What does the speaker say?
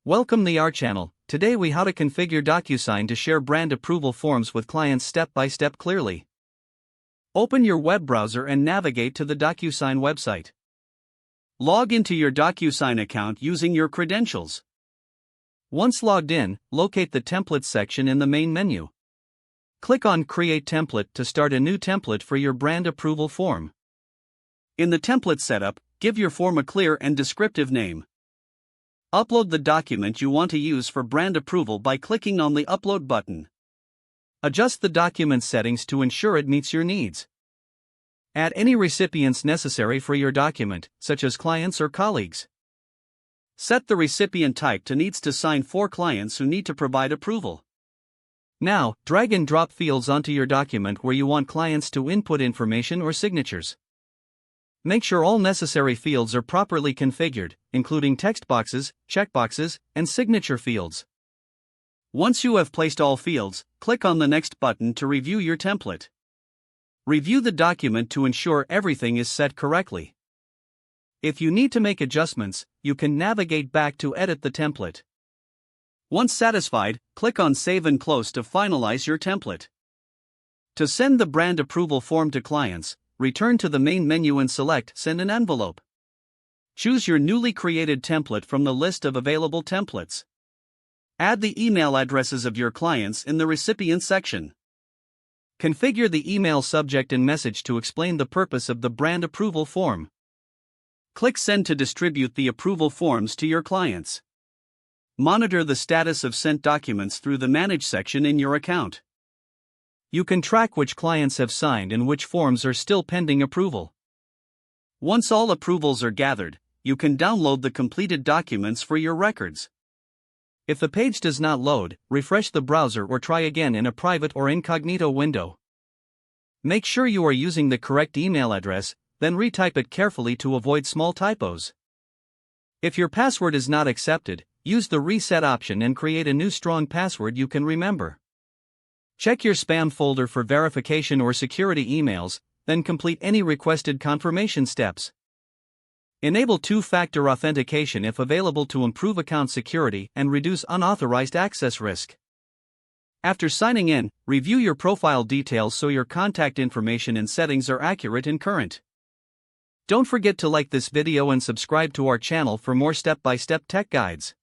Welcome to our channel. Today we how to configure DocuSign to share brand approval forms with clients step by step clearly. Open your web browser and navigate to the DocuSign website. Log into your DocuSign account using your credentials. Once logged in, locate the Templates section in the main menu. Click on Create Template to start a new template for your brand approval form. In the template setup, give your form a clear and descriptive name. Upload the document you want to use for brand approval by clicking on the Upload button. Adjust the document settings to ensure it meets your needs. Add any recipients necessary for your document, such as clients or colleagues. Set the recipient type to needs to sign for clients who need to provide approval. Now, drag and drop fields onto your document where you want clients to input information or signatures. Make sure all necessary fields are properly configured, including text boxes, checkboxes, and signature fields. Once you have placed all fields, click on the Next button to review your template. Review the document to ensure everything is set correctly. If you need to make adjustments, you can navigate back to edit the template. Once satisfied, click on Save and Close to finalize your template. To send the brand approval form to clients, return to the main menu and select Send an envelope. Choose your newly created template from the list of available templates. Add the email addresses of your clients in the recipient section. Configure the email subject and message to explain the purpose of the brand approval form. Click Send to distribute the approval forms to your clients. Monitor the status of sent documents through the Manage section in your account. You can track which clients have signed and which forms are still pending approval. Once all approvals are gathered, you can download the completed documents for your records. If the page does not load, refresh the browser or try again in a private or incognito window. Make sure you are using the correct email address, then retype it carefully to avoid small typos. If your password is not accepted, use the reset option and create a new strong password you can remember. Check your spam folder for verification or security emails, then complete any requested confirmation steps. Enable two-factor authentication if available to improve account security and reduce unauthorized access risk. After signing in, review your profile details so your contact information and settings are accurate and current. Don't forget to like this video and subscribe to our channel for more step-by-step tech guides.